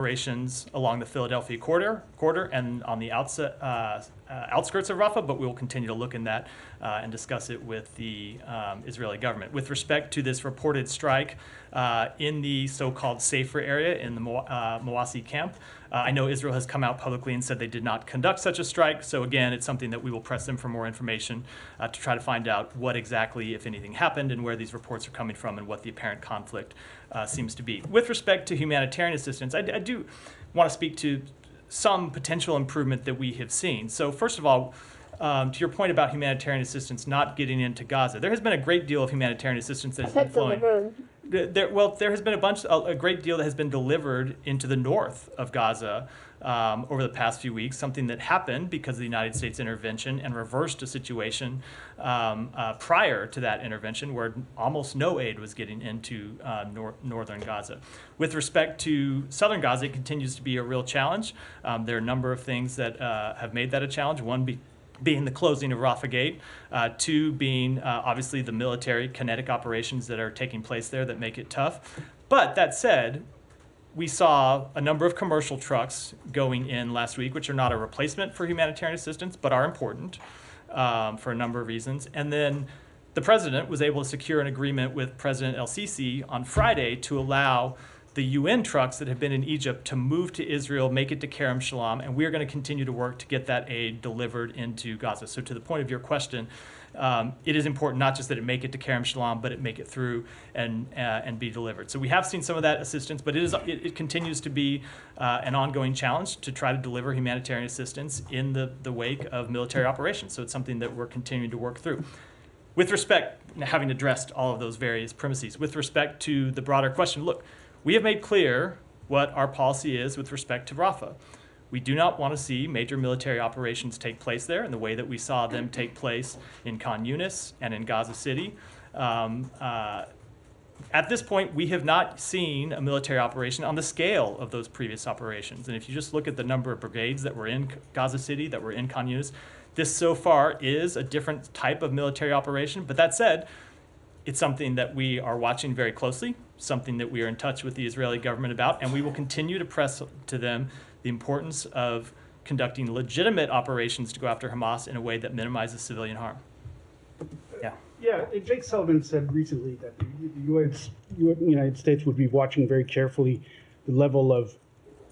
operations along the Philadelphia corridor and on the outskirts of Rafah, but we will continue to look in that and discuss it with the Israeli government. With respect to this reported strike in the so-called safer area in the Mawasi camp, I know Israel has come out publicly and said they did not conduct such a strike. So again, it's something that we will press them for more information to try to find out what exactly, if anything, happened and where these reports are coming from and what the apparent conflict seems to be. With respect to humanitarian assistance, I do want to speak to some potential improvement that we have seen. So first of all, to your point about humanitarian assistance not getting into Gaza, there has been a great deal of humanitarian assistance that has been flowing. There has been a great deal that has been delivered into the north of Gaza over the past few weeks, something that happened because of the United States intervention and reversed a situation prior to that intervention where almost no aid was getting into northern Gaza. With respect to southern Gaza, it continues to be a real challenge. There are a number of things that have made that a challenge. One being the closing of Rafah Gate, two being obviously the military kinetic operations that are taking place there that make it tough. But that said, we saw a number of commercial trucks going in last week, which are not a replacement for humanitarian assistance, but are important for a number of reasons. And then the president was able to secure an agreement with President El-Sisi on Friday to allow the UN trucks that have been in Egypt to move to Israel, make it to Kerem Shalom, and we're going to continue to work to get that aid delivered into Gaza. So to the point of your question, it is important not just that it make it to Kerem Shalom, but it make it through and be delivered. So we have seen some of that assistance, but it continues to be an ongoing challenge to try to deliver humanitarian assistance in the wake of military operations. So it's something that we're continuing to work through. With respect, having addressed all of those various premises, with respect to the broader question, look, we have made clear what our policy is with respect to Rafah. We do not want to see major military operations take place there in the way that we saw them take place in Khan Yunis and in Gaza City. At this point, we have not seen a military operation on the scale of those previous operations. And if you just look at the number of brigades that were in Gaza City, that were in Khan Yunis, this so far is a different type of military operation. But that said, it's something that we are watching very closely, something that we are in touch with the Israeli government about, and we will continue to press to them the importance of conducting legitimate operations to go after Hamas in a way that minimizes civilian harm. Yeah, Jake Sullivan said recently that the United States would be watching very carefully the level of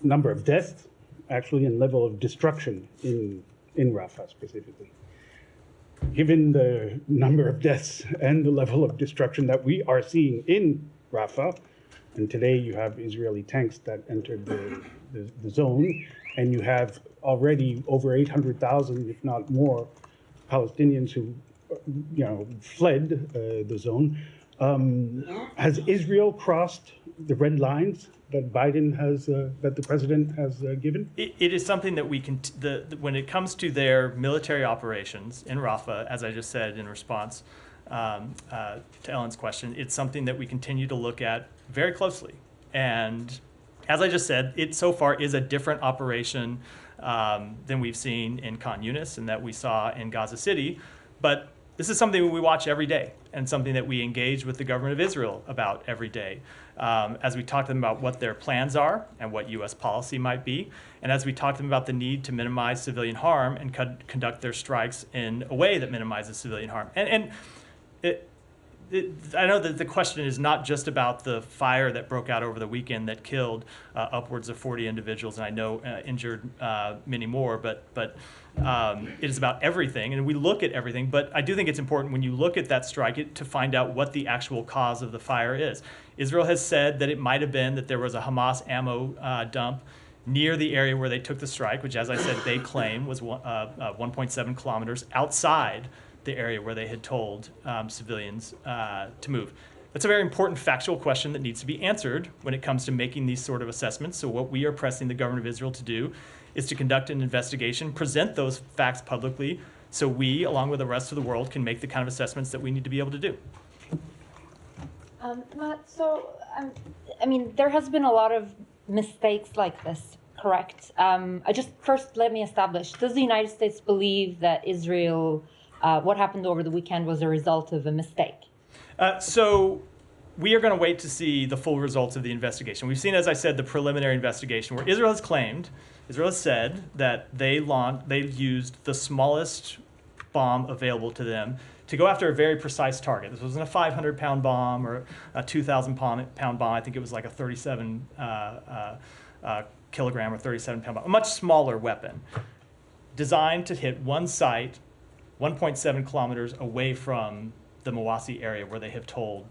number of deaths, actually, and level of destruction in Rafah specifically. Given the number of deaths and the level of destruction that we are seeing in Rafah, and today you have Israeli tanks that entered the zone, and you have already over 800,000, if not more, Palestinians who, fled the zone. Has Israel crossed the red lines that Biden has, that the president has given? It is something that we can, when it comes to their military operations in Rafah, as I just said in response to Ellen's question, it's something that we continue to look at very closely. And as I just said, it so far is a different operation than we've seen in Khan Yunis and that we saw in Gaza City. But this is something we watch every day and something that we engage with the government of Israel about every day. As we talk to them about what their plans are and what U.S. policy might be, and as we talk to them about the need to minimize civilian harm and conduct their strikes in a way that minimizes civilian harm. I know that the question is not just about the fire that broke out over the weekend that killed upwards of 40 individuals, and I know injured many more, but it is about everything, and we look at everything. But I do think it's important when you look at that strike to find out what the actual cause of the fire is. Israel has said that it might have been that there was a Hamas ammo dump near the area where they took the strike, which, as I said, they claim was 1.7 kilometers outside the area where they had told civilians to move. That's a very important factual question that needs to be answered when it comes to making these sort of assessments. So what we are pressing the government of Israel to do is to conduct an investigation, present those facts publicly, so we, along with the rest of the world, can make the kind of assessments that we need to be able to do. Matt, I mean, there has been a lot of mistakes like this, correct? First, let me establish, does the United States believe that Israel, what happened over the weekend was a result of a mistake? So we are going to wait to see the full results of the investigation. We've seen, as I said, the preliminary investigation where Israel has said that they used the smallest bomb available to them to go after a very precise target. This wasn't a 500-pound bomb or a 2,000-pound bomb. I think it was like a 37 kilogram or 37-pound bomb, a much smaller weapon designed to hit one site 1.7 kilometers away from the Mawasi area where they have told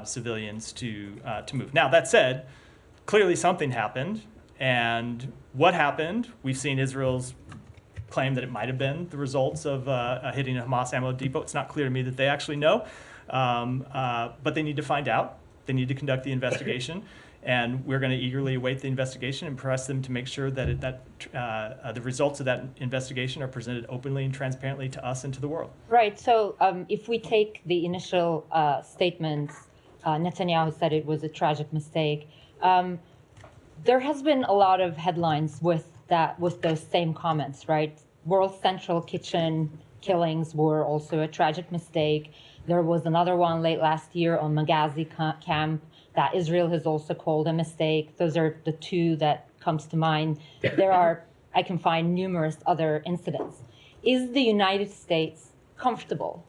civilians to move. Now, that said, clearly something happened. And what happened, we've seen Israel's claim that it might have been the results of hitting a Hamas ammo depot. It's not clear to me that they actually know. But they need to find out. They need to conduct the investigation. And we're going to eagerly await the investigation and press them to make sure that the results of that investigation are presented openly and transparently to us and to the world. Right. So if we take the initial statements, Netanyahu said it was a tragic mistake. There has been a lot of headlines with those same comments, right? World Central Kitchen killings were also a tragic mistake. There was another one late last year on Maghazi camp that Israel has also called a mistake. Those are the two that comes to mind. I can find numerous other incidents. Is the United States comfortable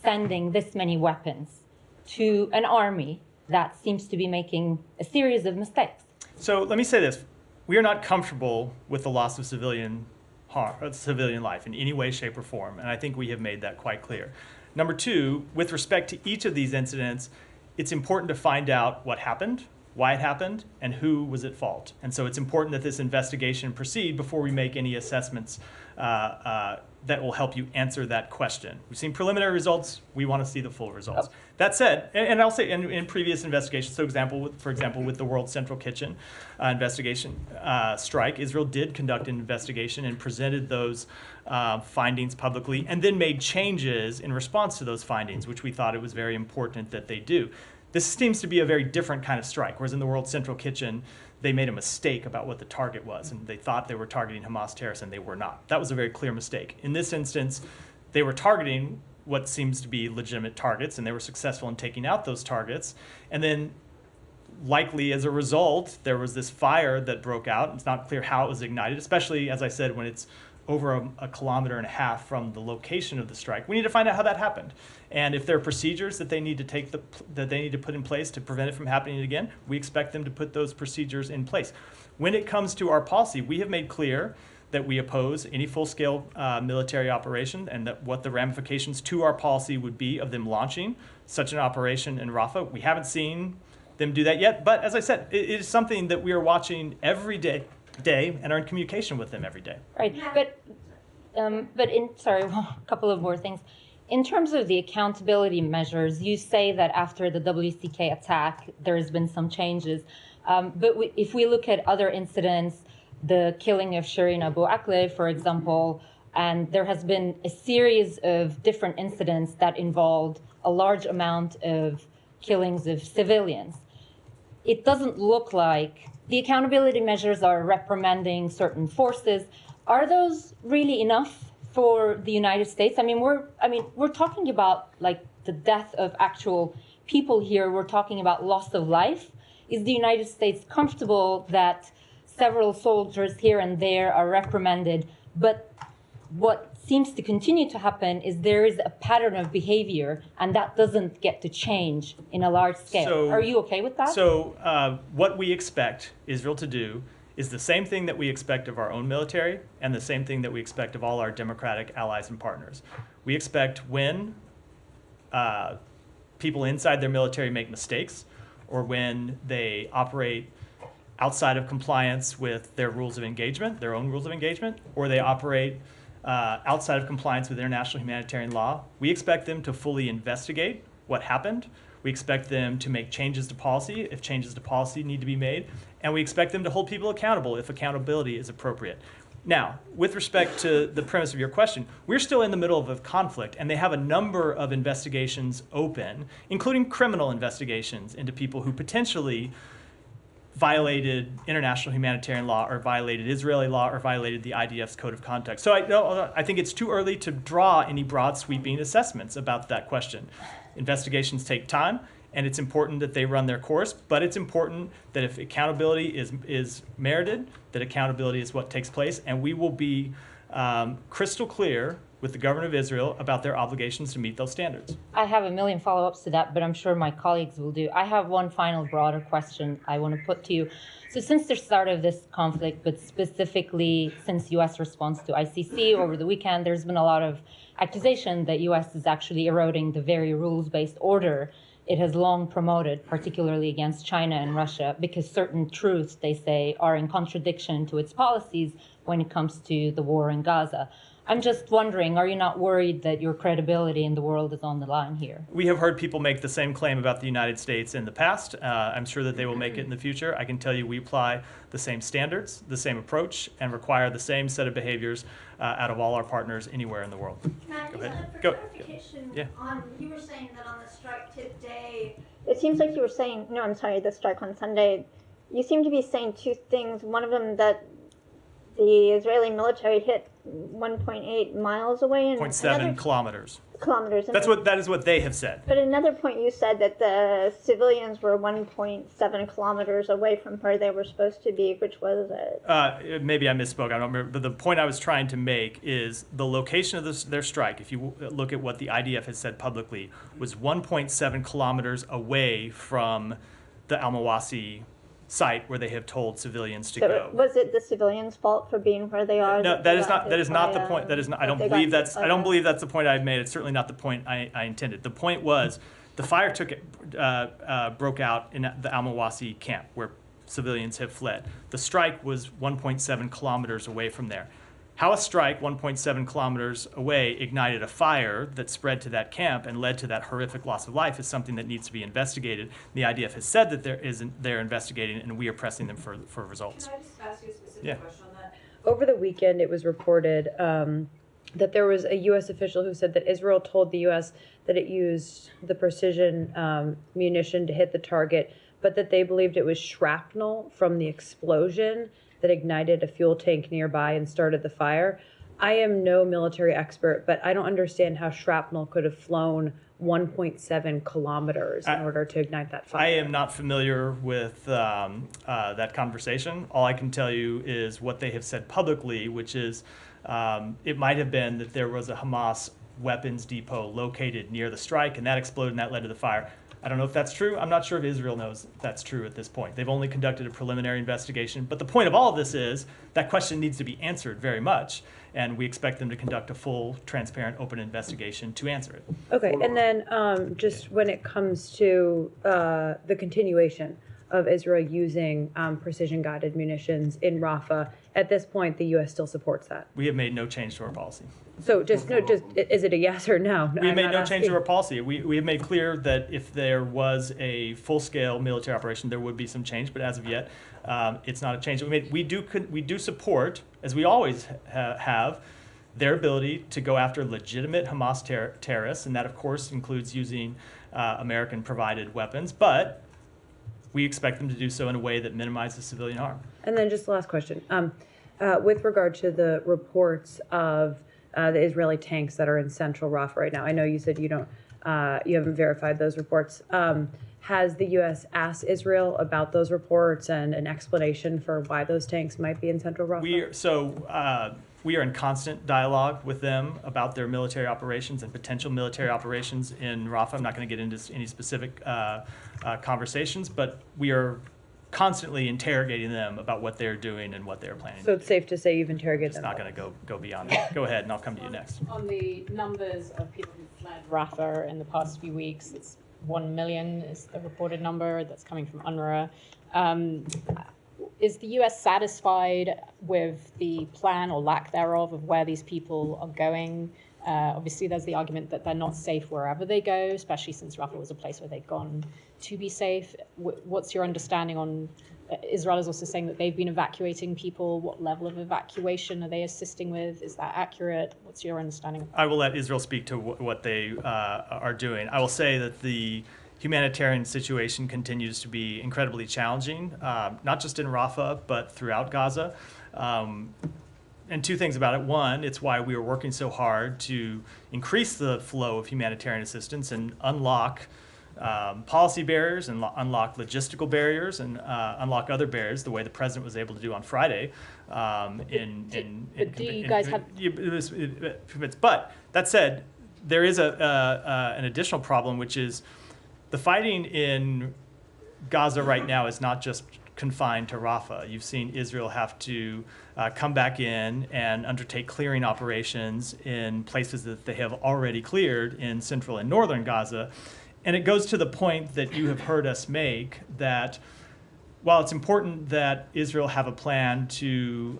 sending this many weapons to an army that seems to be making a series of mistakes? So let me say this. We are not comfortable with the loss of civilian life in any way, shape, or form. And I think we have made that quite clear. Number two, with respect to each of these incidents, it's important to find out what happened, why it happened, and who was at fault. And so it's important that this investigation proceed before we make any assessments that will help you answer that question. We've seen preliminary results. We want to see the full results. Oh. That said, and I'll say in previous investigations, for example, with the World Central Kitchen investigation strike, Israel did conduct an investigation and presented those findings publicly and then made changes in response to those findings, which we thought it was very important that they do. This seems to be a very different kind of strike, whereas in the World Central Kitchen, they made a mistake about what the target was, and they thought they were targeting Hamas terrorists, and they were not. That was a very clear mistake. In this instance, they were targeting what seems to be legitimate targets, and they were successful in taking out those targets. And then, likely as a result, there was this fire that broke out. It's not clear how it was ignited, especially, as I said, when it's over a kilometer and a half from the location of the strike. We need to find out how that happened. And if there are procedures that they need to put in place to prevent it from happening again, we expect them to put those procedures in place. When it comes to our policy, we have made clear that we oppose any full-scale military operation and that what the ramifications to our policy would be of them launching such an operation in Rafah. We haven't seen them do that yet, but as I said, it is something that we are watching every day and are in communication with them every day. Right, but a couple of more things. In terms of the accountability measures, you say that after the WCK attack, there has been some changes. But if we look at other incidents, the killing of Shireen Abu Akleh, for example, and there has been a series of different incidents that involved a large amount of killings of civilians. It doesn't look like the accountability measures are reprimanding certain forces. Are those really enough for the United States? We're talking about like the death of actual people here. We're talking about loss of life. Is the United States comfortable that several soldiers here and there are reprimanded? But what seems to continue to happen is there is a pattern of behavior, and that doesn't get to change in a large scale. So, are you okay with that? So what we expect Israel to do is the same thing that we expect of our own military and the same thing that we expect of all our democratic allies and partners. We expect when people inside their military make mistakes or when they operate outside of compliance with their rules of engagement, their own rules of engagement, or they operate outside of compliance with international humanitarian law, we expect them to fully investigate what happened. We expect them to make changes to policy if changes to policy need to be made. And we expect them to hold people accountable if accountability is appropriate. Now, with respect to the premise of your question, we're still in the middle of a conflict, and they have a number of investigations open, including criminal investigations into people who potentially violated international humanitarian law or violated Israeli law or violated the IDF's code of conduct. So I think it's too early to draw any broad sweeping assessments about that question. Investigations take time, and it's important that they run their course, but it's important that if accountability is merited, that accountability is what takes place, and we will be crystal clear with the government of Israel about their obligations to meet those standards. I have a million follow-ups to that, but I'm sure my colleagues will do. I have one final broader question I want to put to you. So since the start of this conflict, but specifically since U.S. response to ICC over the weekend, there's been a lot of accusation that U.S. is actually eroding the very rules-based order it has long promoted, particularly against China and Russia, because certain truths, they say, are in contradiction to its policies when it comes to the war in Gaza. I'm just wondering, are you not worried that your credibility in the world is on the line here? We have heard people make the same claim about the United States in the past. I'm sure that they will make it in the future. I can tell you we apply the same standards, the same approach, and require the same set of behaviors out of all our partners anywhere in the world. Matt, Go ahead. for Go. clarification, Yeah. you were saying that on the strike today, it seems like you were saying, no, I'm sorry, the strike on Sunday, you seem to be saying two things. One of them that the Israeli military hit 1.8 miles away and 0.7 kilometers. kilometers. That is what they have said. But another point you said that the civilians were 1.7 kilometers away from where they were supposed to be, which was Maybe I misspoke. I don't remember. But the point I was trying to make is the location of their strike, if you look at what the IDF has said publicly, was 1.7 kilometers away from the Al-Mawasi site where they have told civilians to go. Was it the civilians' fault for being where they are? No, that is not the point. That is not. I don't believe that's the point I've made. It's certainly not the point I intended. The point was the fire broke out in the Al-Mawasi camp where civilians have fled. The strike was 1.7 kilometers away from there. How a strike 1.7 kilometers away ignited a fire that spread to that camp and led to that horrific loss of life is something that needs to be investigated. The IDF has said that they're investigating, and we are pressing them for results. Can I just ask you a specific question on that? Over the weekend, it was reported that there was a U.S. official who said that Israel told the U.S. that it used the precision munition to hit the target, but that they believed it was shrapnel from the explosion that ignited a fuel tank nearby and started the fire. I am no military expert, but I don't understand how shrapnel could have flown 1.7 kilometers in order to ignite that fire. I am not familiar with that conversation. All I can tell you is what they have said publicly, which is it might have been that there was a Hamas weapons depot located near the strike, and that exploded and that led to the fire. I don't know if that's true. I'm not sure if Israel knows that's true at this point. They've only conducted a preliminary investigation. But the point of all of this is that question needs to be answered very much, and we expect them to conduct a full, transparent, open investigation to answer it. Okay, and then just when it comes to the continuation of Israel using precision-guided munitions in Rafah, at this point, the U.S. still supports that. We have made no change to our policy. So is it a yes or no? We have made no change to our policy. We have made clear that if there was a full-scale military operation, there would be some change, but as of yet, it's not a change that we made. We do support, as we always have, their ability to go after legitimate Hamas terrorists, and that, of course, includes using American-provided weapons, but we expect them to do so in a way that minimizes civilian harm. And then just the last question. With regard to the reports of the Israeli tanks that are in central Rafah right now, I know you said you haven't verified those reports. Has the U.S. asked Israel about those reports and an explanation for why those tanks might be in central Rafah? We are in constant dialogue with them about their military operations and potential military operations in Rafah. I'm not going to get into any specific conversations, but we are constantly interrogating them about what they're doing and what they're planning. So it's safe to say you've interrogated them. It's not going to go beyond that. Go ahead, and I'll come to you next. On the numbers of people who fled Rafah in the past few weeks, it's 1 million is the reported number that's coming from UNRWA. Is the U.S. satisfied with the plan or lack thereof of where these people are going? Obviously, there's the argument that they're not safe wherever they go, especially since Rafah was a place where they'd gone to be safe. What's your understanding on Israel is also saying that they've been evacuating people. What level of evacuation are they assisting with? Is that accurate? What's your understanding? I will let Israel speak to what they are doing. I will say that the humanitarian situation continues to be incredibly challenging, not just in Rafah, but throughout Gaza. And two things about it. One, it's why we are working so hard to increase the flow of humanitarian assistance and unlock policy barriers and unlock logistical barriers and unlock other barriers the way the president was able to do on Friday. Do you guys have? But that said, there is an additional problem, which is the fighting in Gaza right now is not just confined to Rafah. You've seen Israel have to come back in and undertake clearing operations in places that they have already cleared in central and northern Gaza. And it goes to the point that you have heard us make, that while it's important that Israel have a plan to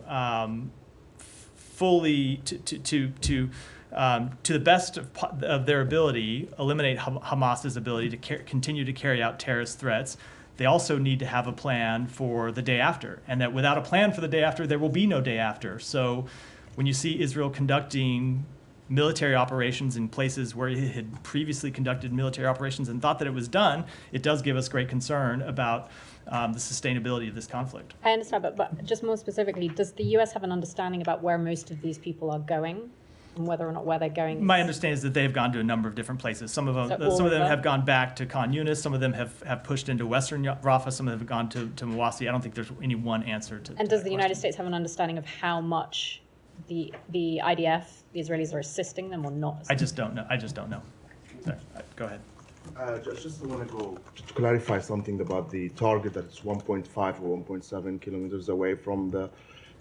fully, to the best of their ability, eliminate Hamas's ability to continue to carry out terrorist threats, they also need to have a plan for the day after. And that without a plan for the day after, there will be no day after. So when you see Israel conducting military operations in places where it had previously conducted military operations and thought that it was done, it does give us great concern about the sustainability of this conflict. I understand, but just more specifically, does the U.S. have an understanding about where most of these people are going and whether or not where they're going? My understanding is that they have gone to a number of different places. Some of them have gone back to Khan Yunis. Some of them have pushed into Western Rafah. Some of them have gone to Mawasi. I don't think there's any one answer to. And does the United States have an understanding of how much the IDF, the Israelis, are assisting them or not? I just don't know. Sorry. Go ahead. Just want to clarify something about the target that it's 1.5 or 1.7 kilometers away from the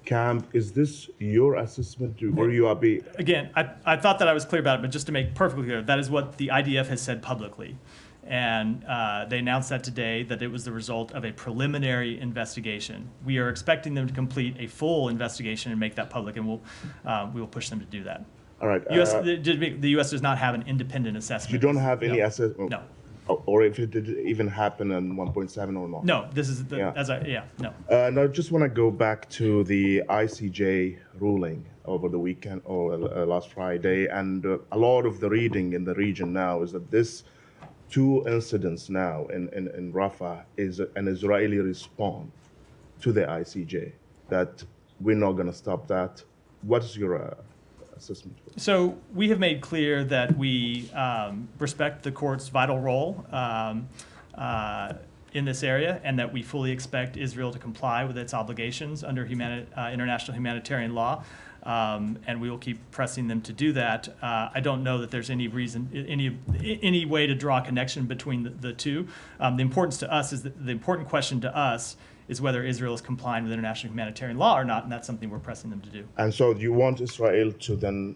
camp. Is this your assessment, or you are Again, I thought that I was clear about it, but just to make perfectly clear, that is what the IDF has said publicly. And they announced that today, that it was the result of a preliminary investigation. We are expecting them to complete a full investigation and make that public, and we will push them to do that. All right. The U.S. does not have an independent assessment. You don't have any assessment? No. Or if it did even happen in 1.7 or not? No, this is, no. Now, I just want to go back to the ICJ ruling over the weekend or last Friday, and a lot of the reading in the region now is that this two incidents now in Rafah is an Israeli response to the ICJ, that we're not going to stop that. What is your assessment? So we have made clear that we respect the court's vital role in this area, and that we fully expect Israel to comply with its obligations under international humanitarian law. And we will keep pressing them to do that. I don't know that there's any reason, any way to draw a connection between the two. The important question to us is whether Israel is complying with international humanitarian law or not, and that's something we're pressing them to do. And so you want Israel to then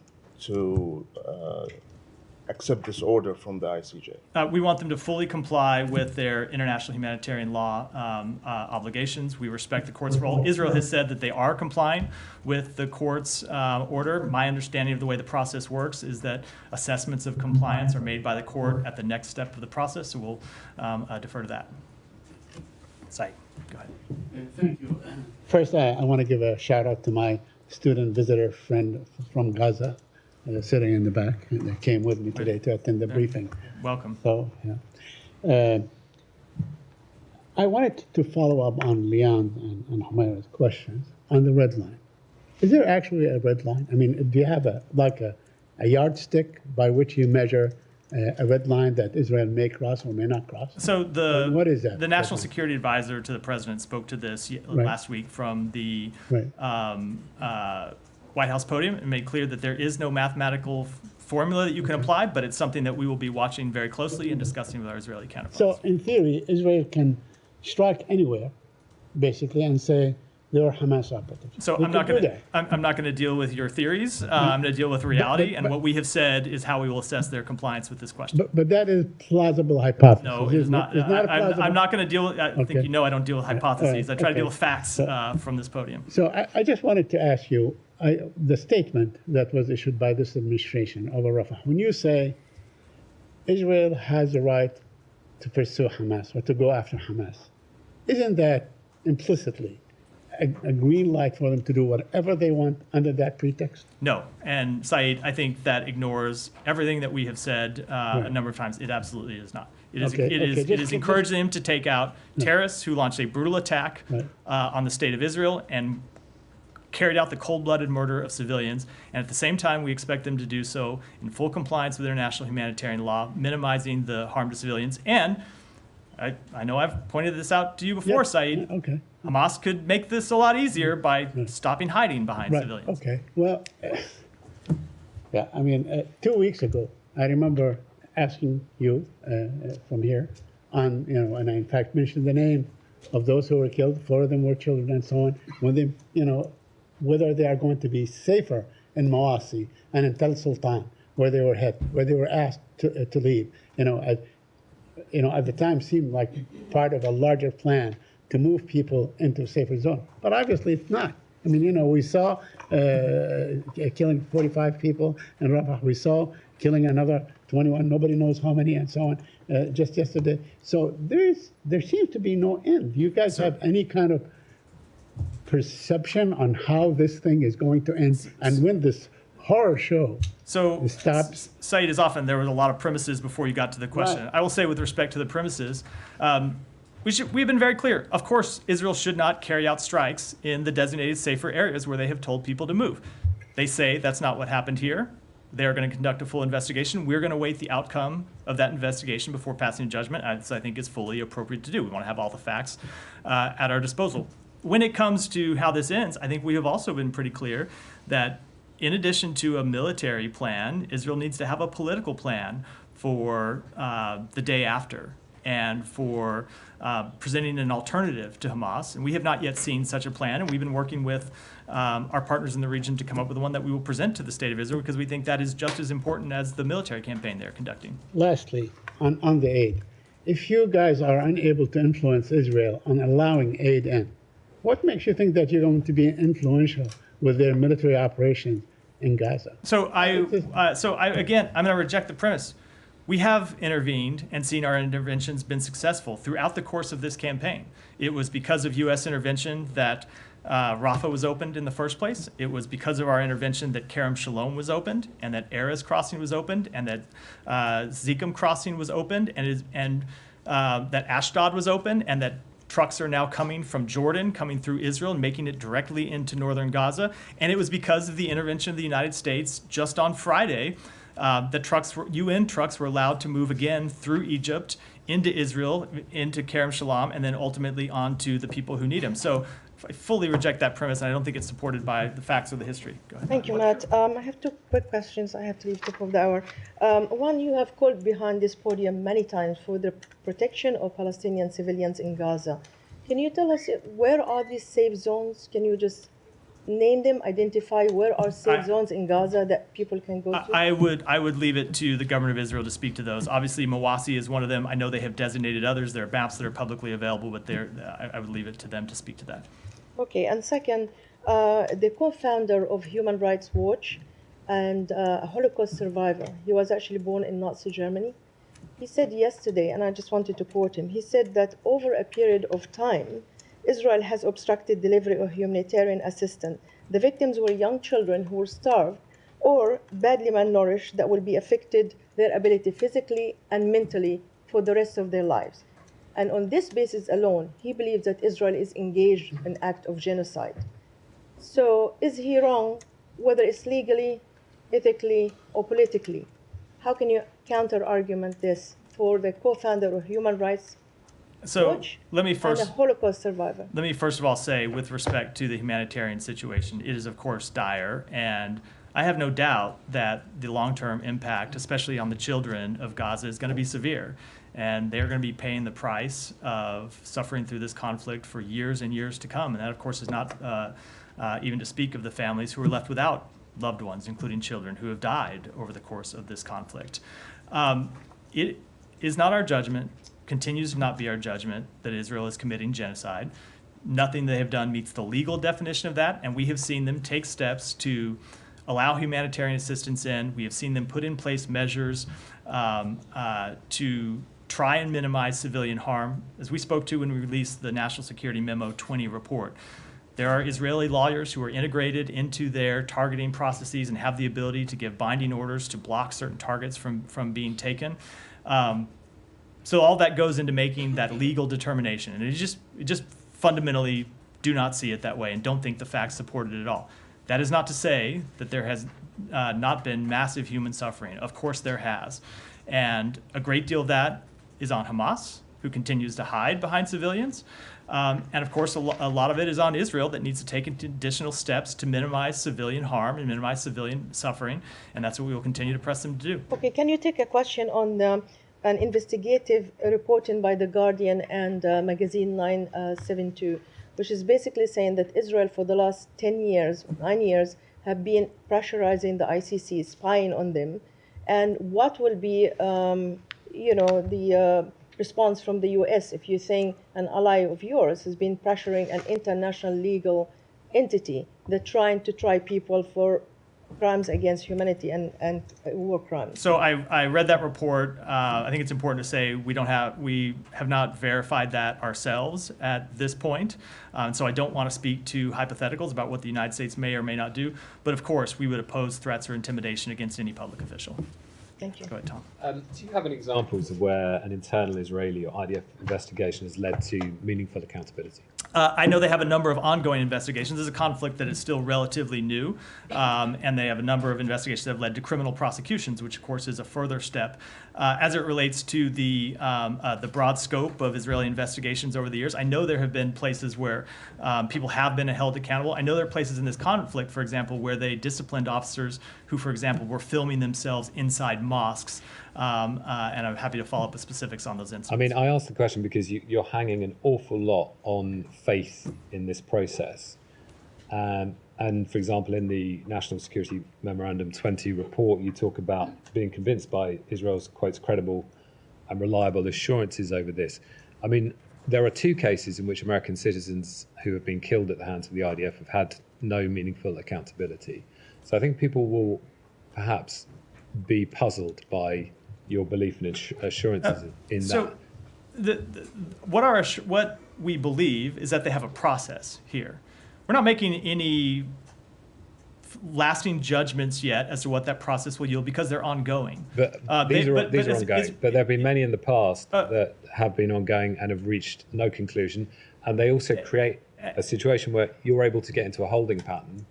accept this order from the ICJ? We want them to fully comply with their international humanitarian law obligations. We respect the court's role. Israel has said that they are complying with the court's order. My understanding of the way the process works is that assessments of compliance are made by the court at the next step of the process, so we'll defer to that. Sai, go ahead. Thank you. First, I want to give a shout out to my student visitor friend from Gaza, sitting in the back, and they came with me today to attend the briefing. Welcome. So, yeah. I wanted to follow up on Leon and Humayra's questions on the red line. Is there actually a red line? I mean, do you have a yardstick by which you measure a red line that Israel may cross or may not cross? So what is that? The National Security Advisor to the President spoke to this last week from the White House podium and made clear that there is no mathematical formula that you can apply, but it's something that we will be watching very closely and discussing with our Israeli counterparts. So in theory, Israel can strike anywhere, basically, and say there are Hamas operatives. So I'm not going to deal with your theories. I'm going to deal with reality, and what we have said is how we will assess their compliance with this question. But that is plausible hypothesis. No, it is not. I'm not going to deal with. I think you know I don't deal with hypotheses. I try to deal with facts from this podium. So I just wanted to ask you the statement that was issued by this administration over Rafah. When you say Israel has the right to pursue Hamas or to go after Hamas, isn't that implicitly a green light for them to do whatever they want under that pretext? No, and Saeed, I think that ignores everything that we have said a number of times. It absolutely is not. It is encouraging them to take out terrorists who launched a brutal attack on the state of Israel and carried out the cold-blooded murder of civilians, and at the same time, we expect them to do so in full compliance with international humanitarian law, minimizing the harm to civilians. And I know I've pointed this out to you before, Saeed. Okay. Hamas could make this a lot easier by stopping hiding behind Right. civilians. Okay. Well, yeah. I mean, 2 weeks ago, I remember asking you from here on, and I in fact mentioned the name of those who were killed. 4 of them were children and so on. When they, whether they are going to be safer in Mawasi and in Tel Sultan, where they were where they were asked to leave. At the time seemed like part of a larger plan to move people into a safer zone. But obviously it's not. I mean, we saw killing 45 people in Rafah. We saw killing another 21, nobody knows how many, and so on, just yesterday. So there seems to be no end. Do you guys have any kind of perception on how this thing is going to end and when this horror show stops? Saeed, as often, there was a lot of premises before you got to the question. Right. I will say with respect to the premises, we've been very clear. Of course, Israel should not carry out strikes in the designated safer areas where they have told people to move. They say that's not what happened here. They are going to conduct a full investigation. We're going to wait the outcome of that investigation before passing judgment, as I think is fully appropriate to do. We want to have all the facts at our disposal. When it comes to how this ends, I think we have also been pretty clear that in addition to a military plan, Israel needs to have a political plan for the day after and for presenting an alternative to Hamas. And we have not yet seen such a plan, and we've been working with our partners in the region to come up with one that we will present to the State of Israel, because we think that is just as important as the military campaign they're conducting. Lastly, on the aid, if you guys are unable to influence Israel on allowing aid in, what makes you think that you're going to be influential with their military operations in Gaza? So again, I'm going to reject the premise. We have intervened and seen our interventions been successful throughout the course of this campaign. It was because of U.S. intervention that Rafah was opened in the first place. It was because of our intervention that Kerem Shalom was opened, and that Erez crossing was opened, and that Zikum crossing was opened, and that Ashdod was opened, and that trucks are now coming from Jordan, coming through Israel, and making it directly into northern Gaza. And it was because of the intervention of the United States just on Friday that UN trucks were allowed to move again through Egypt, into Israel, into Kerem Shalom, and then ultimately on to the people who need them. So I fully reject that premise, and I don't think it's supported by the facts or the history. Go ahead. Thank you, Matt. I have 2 quick questions. I have to leave top of the hour. One, you have called behind this podium many times for the protection of Palestinian civilians in Gaza. Can you tell us where are these safe zones? Can you just name them, identify where are safe zones in Gaza that people can go to? I would leave it to the government of Israel to speak to those. Obviously, Mawasi is one of them. I know they have designated others. There are maps that are publicly available, but I would leave it to them to speak to that. Okay, and second, the co-founder of Human Rights Watch and a Holocaust survivor, he was actually born in Nazi Germany. He said yesterday, and I just wanted to quote him, he said that over a period of time, Israel has obstructed delivery of humanitarian assistance. The victims were young children who were starved or badly malnourished that will be affected their ability physically and mentally for the rest of their lives. And on this basis alone, he believes that Israel is engaged in an act of genocide. So is he wrong, whether it's legally, ethically, or politically? How can you counter-argument this for the co-founder of Human Rights Watch let me first, and a Holocaust survivor? Let me first of all say, with respect to the humanitarian situation, it is of course dire, and I have no doubt that the long-term impact, especially on the children of Gaza, is going to be severe. And they're going to be paying the price of suffering through this conflict for years and years to come. And that, of course, is not even to speak of the families who are left without loved ones, including children who have died over the course of this conflict. It is not our judgment, continues to not be our judgment, that Israel is committing genocide. Nothing they have done meets the legal definition of that, and we have seen them take steps to allow humanitarian assistance in. We have seen them put in place measures to try and minimize civilian harm. As we spoke to when we released the National Security Memo 20 report, there are Israeli lawyers who are integrated into their targeting processes and have the ability to give binding orders to block certain targets from being taken. So all that goes into making that legal determination. And it just fundamentally do not see it that way and don't think the facts support it at all. That is not to say that there has not been massive human suffering. Of course there has. And a great deal of that is on Hamas, who continues to hide behind civilians. And of course, a lot of it is on Israel that needs to take additional steps to minimize civilian harm and minimize civilian suffering. And that's what we will continue to press them to do. Okay, can you take a question on an investigative reporting by The Guardian and magazine 972, which is basically saying that Israel for the last 9 years, have been pressurizing the ICC, spying on them. And what will be, the response from the US if you think an ally of yours has been pressuring an international legal entity that's trying to try people for crimes against humanity and war crimes? So I read that report. I think it's important to say we have not verified that ourselves at this point. So I don't want to speak to hypotheticals about what the United States may or may not do. But of course, we would oppose threats or intimidation against any public official. Thank you. Go ahead, Tom. Do you have any examples of where an internal Israeli or IDF investigation has led to meaningful accountability? I know they have a number of ongoing investigations. This is a conflict that is still relatively new, and they have a number of investigations that have led to criminal prosecutions, which of course is a further step. As it relates to the broad scope of Israeli investigations over the years, I know there have been places where people have been held accountable. I know there are places in this conflict, for example, where they disciplined officers who, for example, were filming themselves inside mosques. And I'm happy to follow up with specifics on those incidents. I mean, I asked the question because you're hanging an awful lot on faith in this process. And for example, in the National Security Memorandum 20 report, you talk about being convinced by Israel's, quotes, credible and reliable assurances over this. I mean, there are two cases in which American citizens who have been killed at the hands of the IDF have had no meaningful accountability. So I think people will perhaps be puzzled by your belief in assurances in so that. What we believe is that they have a process here. We're not making any lasting judgments yet as to what that process will yield because they're ongoing. But these are ongoing. But there have been many in the past that have been ongoing and have reached no conclusion. And they also create a situation where you're able to get into a holding pattern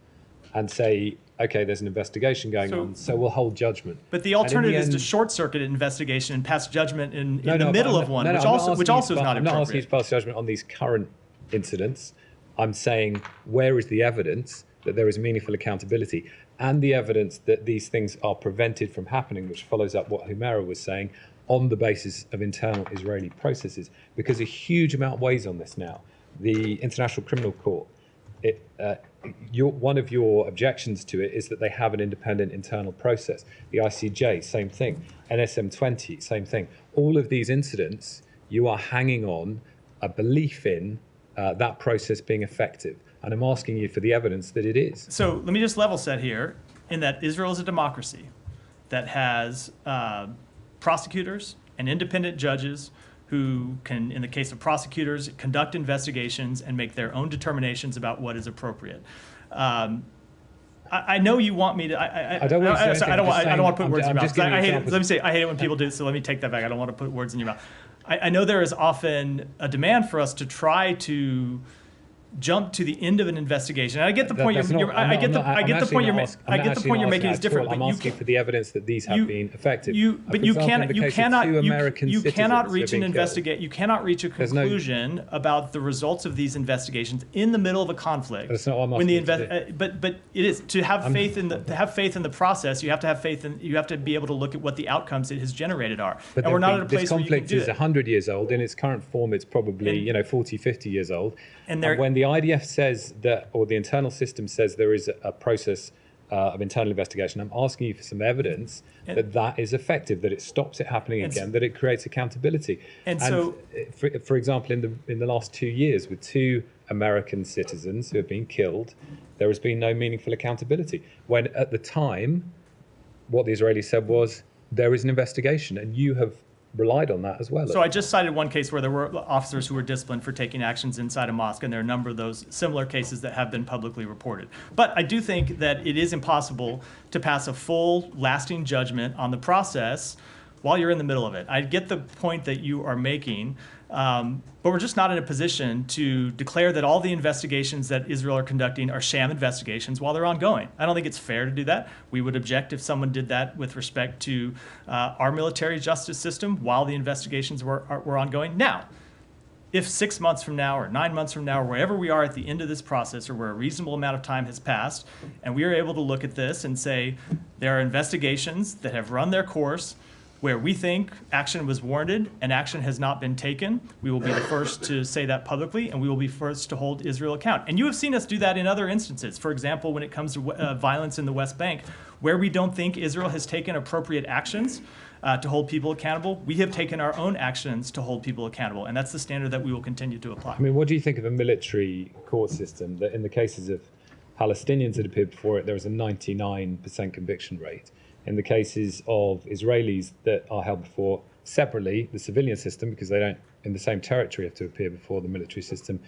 and say, okay, there's an investigation going on, so we'll hold judgment. But the alternative is to short-circuit an investigation and pass judgment in the middle of one, which also is not appropriate. I'm not asking you to pass judgment on these current incidents. I'm saying, where is the evidence that there is meaningful accountability and the evidence that these things are prevented from happening, which follows up what Humera was saying, on the basis of internal Israeli processes? Because a huge amount weighs on this now. The International Criminal Court, one of your objections to it is that they have an independent internal process. The ICJ, same thing. NSM 20, same thing. All of these incidents, you are hanging on a belief in that process being effective. And I'm asking you for the evidence that it is. So let me just level set here in that Israel is a democracy that has prosecutors and independent judges who can, in the case of prosecutors, conduct investigations and make their own determinations about what is appropriate. I know you want me to. I don't want to put words in your mouth. I hate it. Let me say, I hate it when people do. So let me take that back. I don't want to put words in your mouth. I know there is often a demand for us to try to jump to the end of an investigation. And I get the point I get the point you're making is different. I'm asking for the evidence that these have been effective. But you cannot reach a conclusion about the results of these investigations in the middle of a conflict. That's not what I'm asking. But it is to have faith in the process. You have to have faith in. You have to be able to look at what the outcomes it has generated are. But and we're not at a place where you can do it. This conflict is 100 years old. In its current form, it's probably 40, 50 years old. And when the IDF says that, or the internal system says there is a process of internal investigation, I'm asking you for some evidence that is effective, that it stops it happening again, that it creates accountability. And so, for example, in the last 2 years, with 2 American citizens who have been killed, there has been no meaningful accountability. When at the time, what the Israelis said was, there is an investigation, and you have relied on that as well. So I just cited one case where there were officers who were disciplined for taking actions inside a mosque, and there are a number of those similar cases that have been publicly reported. But I do think that it is impossible to pass a full, lasting judgment on the process while you're in the middle of it. I get the point that you are making, but we're just not in a position to declare that all the investigations that Israel are conducting are sham investigations while they're ongoing. I don't think it's fair to do that. We would object if someone did that with respect to our military justice system while the investigations were ongoing. Now, if 6 months from now or 9 months from now or wherever we are at the end of this process or where a reasonable amount of time has passed and we are able to look at this and say there are investigations that have run their course where we think action was warranted and action has not been taken, we will be the first to say that publicly, and we will be first to hold Israel account. And you have seen us do that in other instances. For example, when it comes to violence in the West Bank, where we don't think Israel has taken appropriate actions to hold people accountable, we have taken our own actions to hold people accountable, and that's the standard that we will continue to apply. I mean, what do you think of a military court system that in the cases of Palestinians that appeared before it, there was a 99% conviction rate? In the cases of Israelis that are held before separately, the civilian system, because they don't, in the same territory, have to appear before the military system,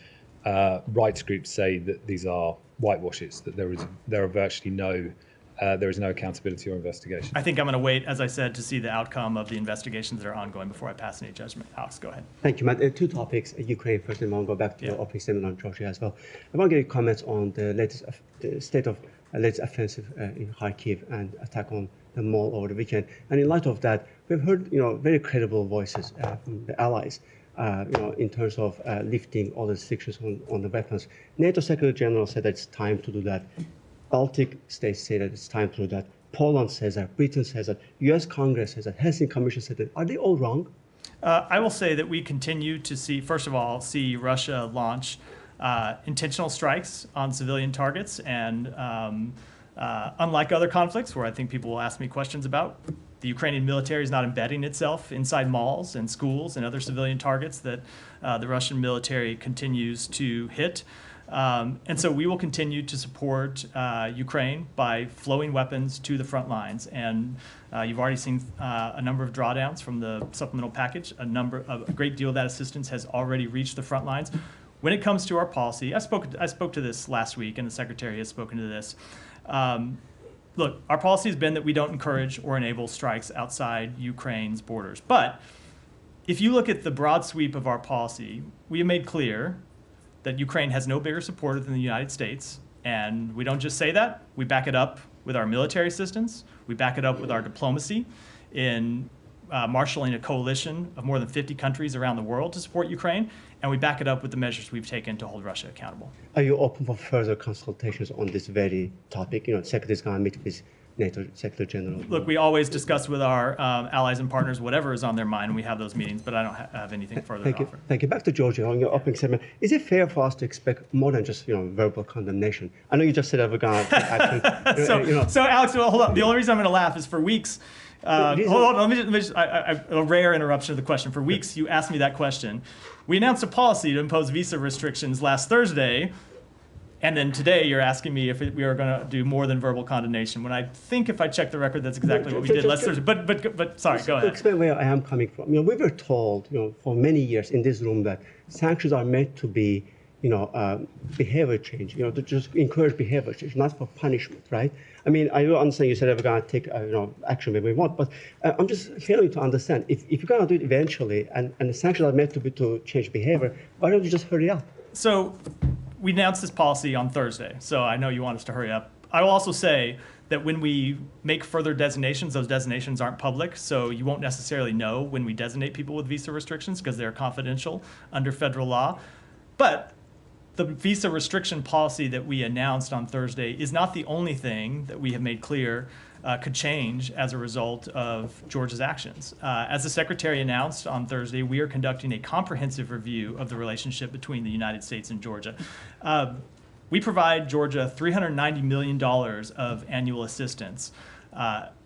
rights groups say that these are whitewashes, that there is virtually no accountability or investigation. I think I'm going to wait, as I said, to see the outcome of the investigations that are ongoing before I pass any judgment. Alex, go ahead. Thank you, Matt. Two topics, Ukraine first, and I want to go back to the opening statement on Georgia as well. I want to get your comments on the latest state of latest offensive in Kharkiv and attack on the mall over the weekend. And in light of that, we've heard very credible voices from the allies in terms of lifting all the restrictions on the weapons. NATO Secretary General said that it's time to do that. Baltic states say that it's time to do that. Poland says that. Britain says that. U.S. Congress says that. Helsinki Commission said that. Are they all wrong? I will say that we continue to see, first of all, Russia launch intentional strikes on civilian targets, and unlike other conflicts where I think people will ask me questions about, the Ukrainian military is not embedding itself inside malls and schools and other civilian targets that the Russian military continues to hit. And so we will continue to support Ukraine by flowing weapons to the front lines. And you've already seen a number of drawdowns from the supplemental package. A great deal of that assistance has already reached the front lines. When it comes to our policy, I spoke to this last week, and the Secretary has spoken to this. Look, our policy has been that we don't encourage or enable strikes outside Ukraine's borders. But if you look at the broad sweep of our policy, we have made clear that Ukraine has no bigger supporter than the United States. And we don't just say that, we back it up with our military assistance, we back it up with our diplomacy in marshaling a coalition of more than 50 countries around the world to support Ukraine, and we back it up with the measures we've taken to hold Russia accountable. Are you open for further consultations on this very topic? The Secretary's going to meet with NATO Secretary General. Look, we always discuss with our allies and partners whatever is on their mind, and we have those meetings, but I don't have anything further to offer. Thank you. Back to Georgia on your opening statement. Is it fair for us to expect more than just verbal condemnation? I know you just said that we're going to take action. So Alex, well, hold on. The only reason I'm going to laugh is for weeks. Hold on, let me just a rare interruption of the question. For weeks, you asked me that question. We announced a policy to impose visa restrictions last Thursday, and then today you're asking me if we are going to do more than verbal condemnation. When I think, if I check the record, that's exactly what we did last Thursday. But sorry, go ahead. To explain where I am coming from. We were told, for many years in this room that sanctions are meant to be, behavior change. To just encourage behavior change, not for punishment, right? I mean, I don't understand you said we're going to take action when we want, but I'm just failing to understand. If you're going to do it eventually, and the sanctions are meant to be to change behavior, why don't you just hurry up? So we announced this policy on Thursday, so I know you want us to hurry up. I will also say that when we make further designations, those designations aren't public, so you won't necessarily know when we designate people with visa restrictions because they're confidential under federal law. But the visa restriction policy that we announced on Thursday is not the only thing that we have made clear could change as a result of Georgia's actions. As the Secretary announced on Thursday, we are conducting a comprehensive review of the relationship between the United States and Georgia. We provide Georgia $390 million of annual assistance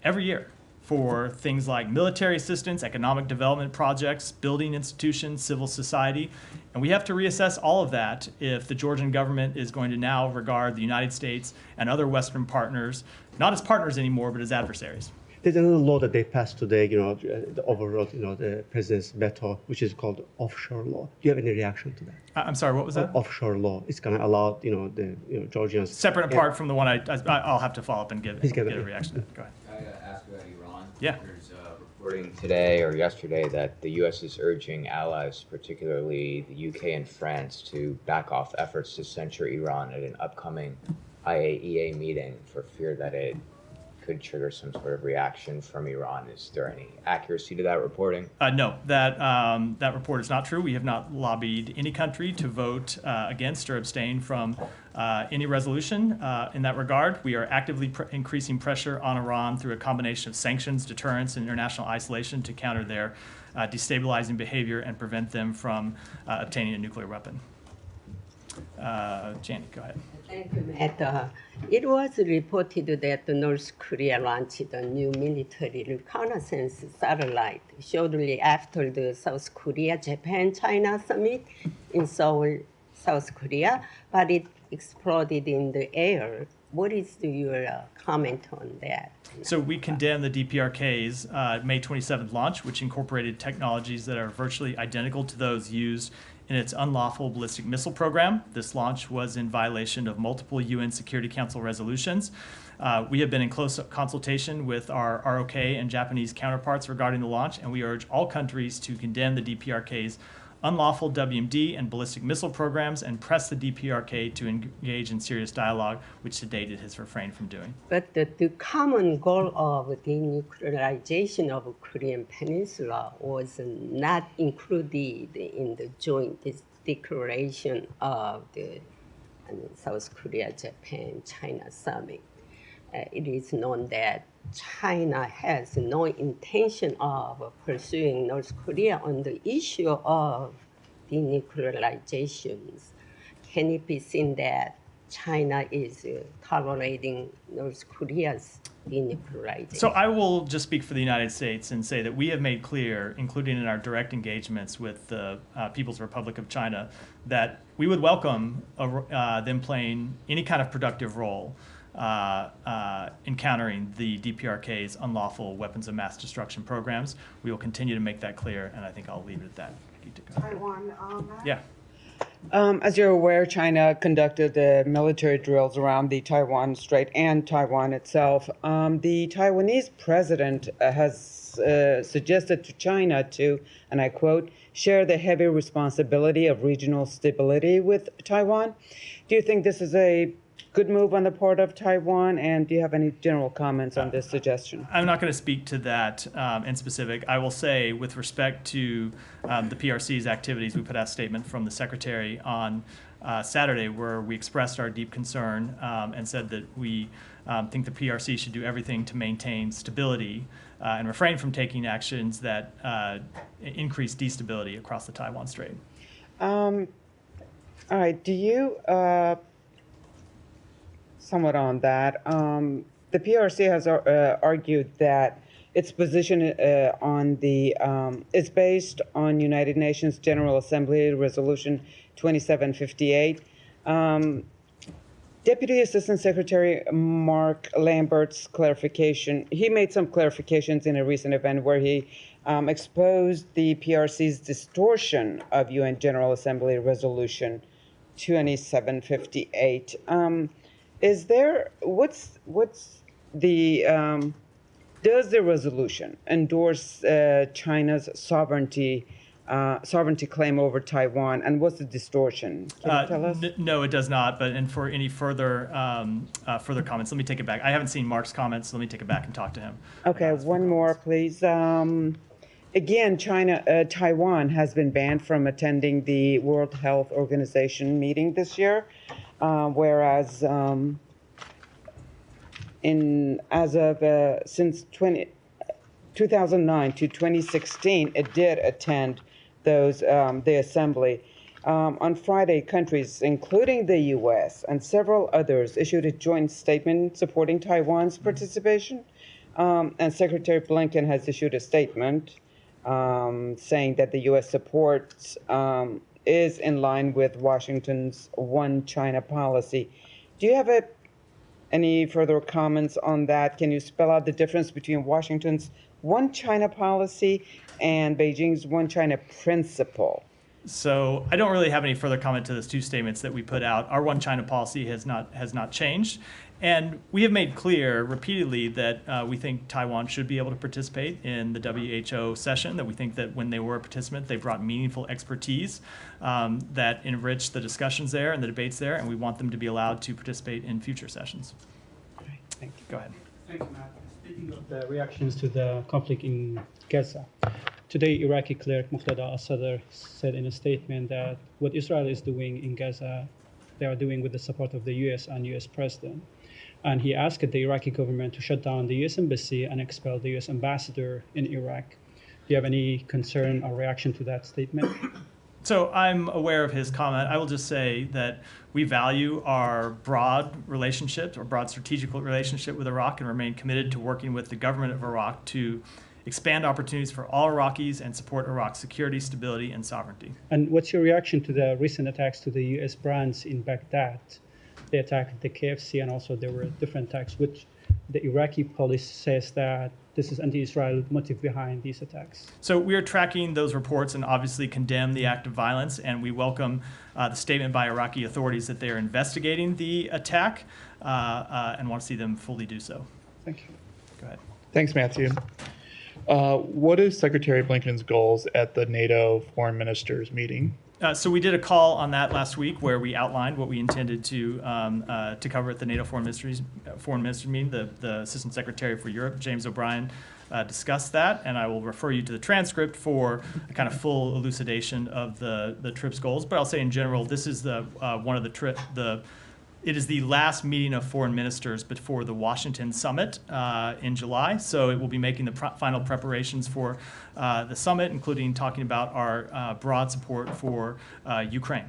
every year for things like military assistance, economic development projects, building institutions, civil society. And we have to reassess all of that if the Georgian government is going to now regard the United States and other Western partners, not as partners anymore, but as adversaries. There's another law that they passed today, that overrode, the president's veto, which is called offshore law. Do you have any reaction to that? I'm sorry, what was that? Offshore law. It's going to allow, the Georgians. Separate and apart from the one I'll have to follow up and get a reaction to. Go ahead. I got to ask about Iran. Yeah. There's reporting today or yesterday that the U.S. is urging allies, particularly the U.K. and France, to back off efforts to censure Iran at an upcoming IAEA meeting for fear that it could trigger some sort of reaction from Iran. Is there any accuracy to that reporting? No, that report is not true. We have not lobbied any country to vote against or abstain from any resolution in that regard. We are actively increasing pressure on Iran through a combination of sanctions, deterrence, and international isolation to counter their destabilizing behavior and prevent them from obtaining a nuclear weapon. Janet, go ahead. Thank you, Matt. It was reported that North Korea launched a new military reconnaissance satellite shortly after the South Korea-Japan-China summit in Seoul, South Korea, but it exploded in the air. What is your comment on that? So we condemn the DPRK's May 27th launch, which incorporated technologies that are virtually identical to those used in its unlawful ballistic missile program. This launch was in violation of multiple UN Security Council resolutions. We have been in close consultation with our ROK and Japanese counterparts regarding the launch, and we urge all countries to condemn the DPRK's unlawful WMD and ballistic missile programs and press the DPRK to engage in serious dialogue, which to date it has refrained from doing. But the common goal of denuclearization of Korean Peninsula was not included in the joint declaration of the South Korea-Japan-China summit. It is known that China has no intention of pursuing North Korea on the issue of denuclearizations. Can it be seen that China is tolerating North Korea's denuclearization? So I will just speak for the United States and say that we have made clear, including in our direct engagements with the People's Republic of China, that we would welcome them playing any kind of productive role encountering the DPRK's unlawful weapons of mass destruction programs. We will continue to make that clear, and I think I'll leave it at that. Taiwan, yeah. As you're aware, China conducted the military drills around the Taiwan Strait and Taiwan itself. The Taiwanese president has suggested to China to, and I quote, share the heavy responsibility of regional stability with Taiwan. Do you think this is a good move on the part of Taiwan, and do you have any general comments on this suggestion? I'm not going to speak to that in specific. I will say, with respect to the PRC's activities, we put out a statement from the Secretary on Saturday where we expressed our deep concern and said that we think the PRC should do everything to maintain stability and refrain from taking actions that increase destability across the Taiwan Strait. All right. Do you... somewhat on that. The PRC has argued that its position on the is based on United Nations General Assembly Resolution 2758. Deputy Assistant Secretary Mark Lambert's clarification, he made some clarifications in a recent event where he exposed the PRC's distortion of UN General Assembly Resolution 2758. Is there, what's the, does the resolution endorse China's sovereignty claim over Taiwan, and what's the distortion? Can you tell us? No, it does not, and for any further further comments, let me take it back. I haven't seen Mark's comments, so let me take it back and talk to him. Okay, one more, please. Again, Taiwan has been banned from attending the World Health Organization meeting this year. Whereas since 2009 to 2016, it did attend the assembly. On Friday, countries, including the U.S. and several others, issued a joint statement supporting Taiwan's participation. And Secretary Blinken has issued a statement saying that the U.S. supports is in line with Washington's One China policy. Do you have any further comments on that? Can you spell out the difference between Washington's One China policy and Beijing's One China principle? So I don't really have any further comment to those two statements that we put out. Our one China policy has not changed. And we have made clear repeatedly that we think Taiwan should be able to participate in the WHO session, that we think that when they were a participant, they brought meaningful expertise that enriched the discussions there and the debates there, and we want them to be allowed to participate in future sessions. Thank you. Go ahead. Thank you, Matt. Speaking of the reactions to the conflict in Gaza, today Iraqi cleric Muqtada al-Sadr said in a statement that what Israel is doing in Gaza, they are doing with the support of the US and US president. And he asked the Iraqi government to shut down the US embassy and expel the US ambassador in Iraq. Do you have any concern or reaction to that statement? So I'm aware of his comment. I will just say that we value our broad relationship or broad strategic relationship with Iraq and remain committed to working with the government of Iraq to expand opportunities for all Iraqis and support Iraq's security, stability, and sovereignty. And what's your reaction to the recent attacks to the US brands in Baghdad? They attacked the KFC, and also there were different attacks, which the Iraqi police says that this is anti-Israel motive behind these attacks. So we are tracking those reports and obviously condemn the act of violence, and we welcome the statement by Iraqi authorities that they are investigating the attack and want to see them fully do so. Thank you. Go ahead. Thanks, Matthew. What is Secretary Blinken's goals at the NATO foreign ministers meeting? So we did a call on that last week where we outlined what we intended to cover at the NATO foreign ministers meeting. The Assistant Secretary for Europe, James O'Brien, discussed that, and I will refer you to the transcript for a kind of full elucidation of the trip's goals. But I'll say in general, this is it is the last meeting of foreign ministers before the Washington summit in July. So it will be making the final preparations for the summit, including talking about our broad support for Ukraine.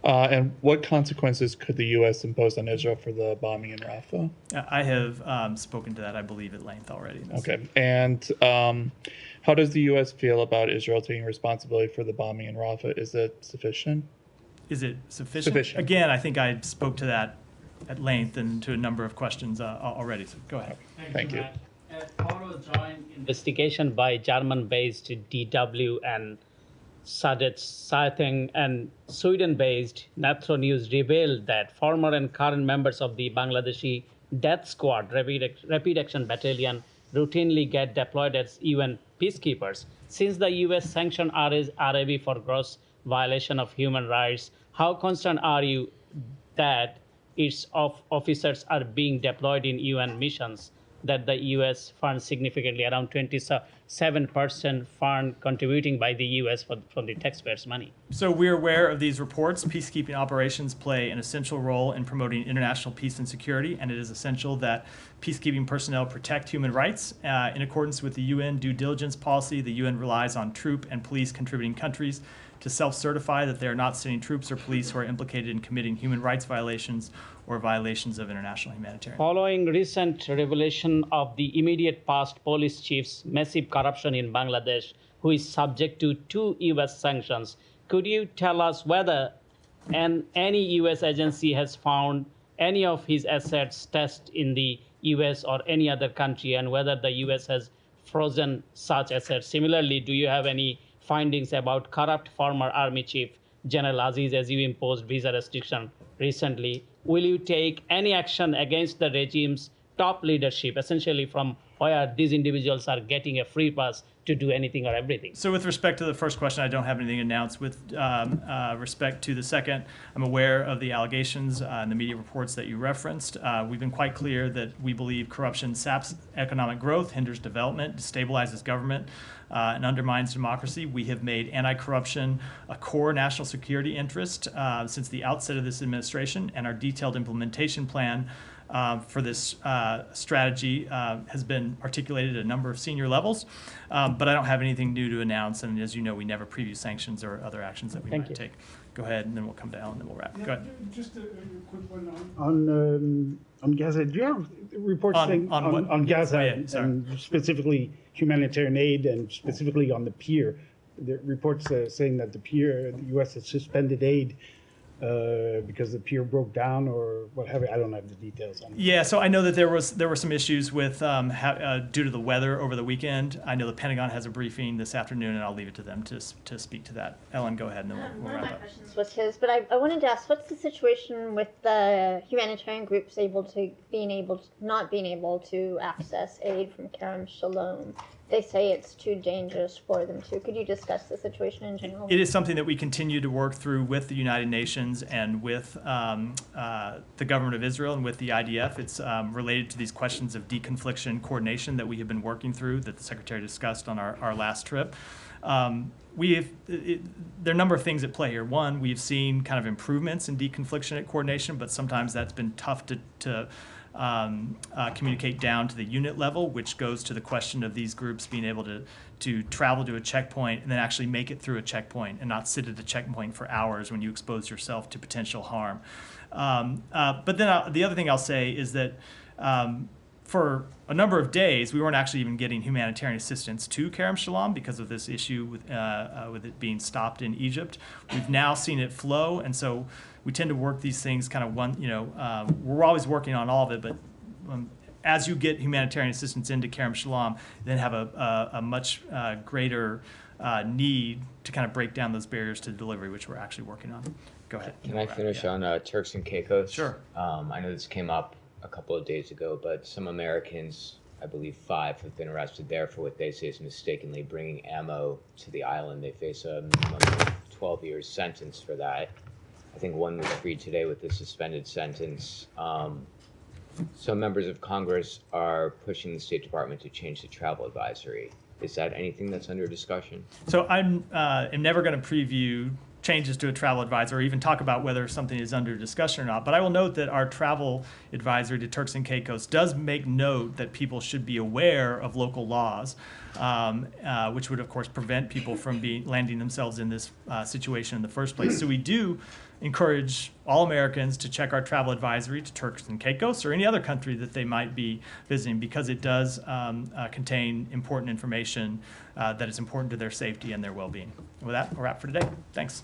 And what consequences could the U.S. impose on Israel for the bombing in Rafah? I have spoken to that, I believe, at length already. Okay. And how does the U.S. feel about Israel taking responsibility for the bombing in Rafah? Is it sufficient? Is it sufficient? Again, I think I spoke to that at length and to a number of questions already. So go ahead. Thank you. A thorough joint investigation by German-based DW and Sadet and Sweden-based Natro News revealed that former and current members of the Bangladeshi Death Squad Rapid Action Battalion routinely get deployed as UN peacekeepers. Since the US sanctioned RAB for gross violation of human rights, how concerned are you that its officers are being deployed in UN missions that the US funds significantly, around 27% fund contributing by the US from the taxpayers' money? So we're aware of these reports. Peacekeeping operations play an essential role in promoting international peace and security, and it is essential that peacekeeping personnel protect human rights. In accordance with the UN due diligence policy, the UN relies on troop and police contributing countries to self-certify that they are not sending troops or police who are implicated in committing human rights violations or violations of international humanitarian. Following recent revelation of the immediate past police chief's massive corruption in Bangladesh, who is subject to 2 US sanctions, could you tell us whether any US agency has found any of his assets stashed in the US or any other country, and whether the US has frozen such assets? Similarly, do you have any findings about corrupt former Army Chief General Aziz, as you imposed visa restriction recently? Will you take any action against the regime's top leadership, essentially from where these individuals are getting a free pass to do anything or everything? So with respect to the first question, I don't have anything to announce. With respect to the second, I'm aware of the allegations and the media reports that you referenced. We've been quite clear that we believe corruption saps economic growth, hinders development, destabilizes government, and undermines democracy. We have made anti-corruption a core national security interest since the outset of this administration, and our detailed implementation plan for this strategy has been articulated at a number of senior levels, but I don't have anything new to announce, and as you know, we never preview sanctions or other actions that we might take. Go ahead, and then we'll come to Ellen, and then we'll wrap. Go ahead. Just a quick one on Gaza. Do you have reports on Gaza and specifically humanitarian aid and specifically on the pier? The reports saying that the U.S. has suspended aid because the pier broke down or what have you. I don't have the details on it. Yeah, so I know that there were some issues with due to the weather over the weekend. I know the Pentagon has a briefing this afternoon, and I'll leave it to them to speak to that. Ellen, go ahead, and then we'll One of wrap my up. questions was his, but I wanted to ask, what's the situation with the humanitarian groups not being able to access aid from Kerem Shalom? They say it's too dangerous for them to. Could you discuss the situation in general? It is something that we continue to work through with the United Nations and with the government of Israel and with the IDF. It's related to these questions of deconfliction coordination that we have been working through that the Secretary discussed on our last trip. There are a number of things at play here. One, we've seen kind of improvements in deconfliction coordination, but sometimes that's been tough to communicate down to the unit level, which goes to the question of these groups being able to travel to a checkpoint and then actually make it through a checkpoint and not sit at the checkpoint for hours when you expose yourself to potential harm. But then the other thing I'll say is that for a number of days, we weren't actually even getting humanitarian assistance to Kerem Shalom because of this issue with it being stopped in Egypt. We've now seen it flow, and so we tend to work these things kind of we're always working on all of it, but as you get humanitarian assistance into Kerem Shalom, then have a much greater need to kind of break down those barriers to delivery, which we're actually working on. Go ahead. Can I finish on Turks and Caicos? Sure. I know this came up a couple of days ago, but some Americans, I believe 5, have been arrested there for what they say is mistakenly bringing ammo to the island. They face a minimum of 12 years sentence for that. I think one was freed today with a suspended sentence. Some members of Congress are pushing the State Department to change the travel advisory. Is that anything that's under discussion? So I'm never going to preview changes to a travel advisory or even talk about whether something is under discussion or not. But I will note that our travel advisory to Turks and Caicos does make note that people should be aware of local laws, which would, of course, prevent people from landing themselves in this situation in the first place. So we do encourage all Americans to check our travel advisory to Turks and Caicos or any other country that they might be visiting, because it does contain important information that is important to their safety and their well-being. With that, we'll wrap for today. Thanks.